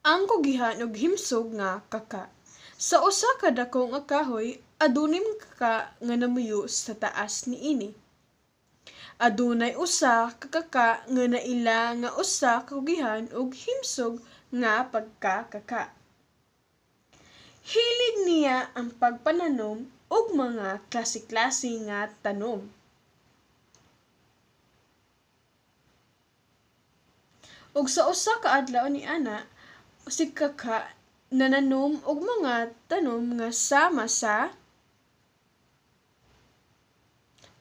Ang kugihan ug himsog nga kaka. Sa usa ka dako nga kahoy adunay mga kaka nga namuyo sa taas niini. Adunay usa ka kaka nga naila nga usa ka kugihan ug himsog nga pagkakaka. Hilig niya ang pagpananom og mga klase-klase nga tanom. Ug sa usa ka adlaw ni ana, si kaka nananom og mga tanom nga sama sa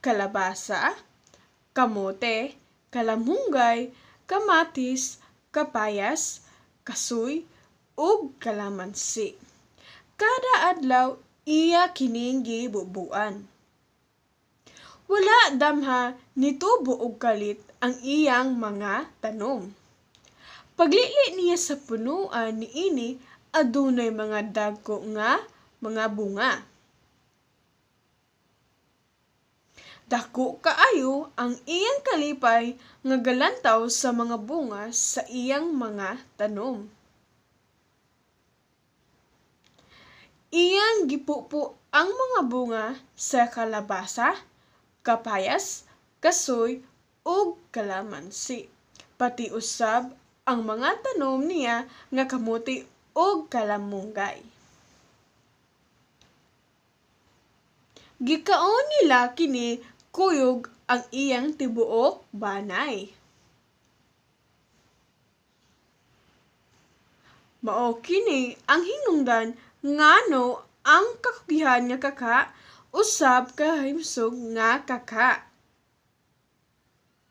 kalabasa, kamote, kalamunggay, kamatis, kapayas, kasoy, ug kalamansi. Kada adlaw iya kining gibubuan. Wala damha nitubo og kalit ang iyang mga tanom. Paglili niya sa punuan niini adunay mga dagko nga mga bunga. Dako kaayo ang iyang kalipay nga galantaw sa mga bunga sa iyang mga tanom. Iyang gipupo ang mga bunga sa kalabasa, kapayas, kasoy, ug kalamansi. Pati usab ang mga tanom niya nga kamote ug kalamunggay. Gikaon nila kini kuyog ang iyang tibuok banay. Mao kini ang hinungdan ngano ang kakugihan nga kaka usab ka himsog nga kaka.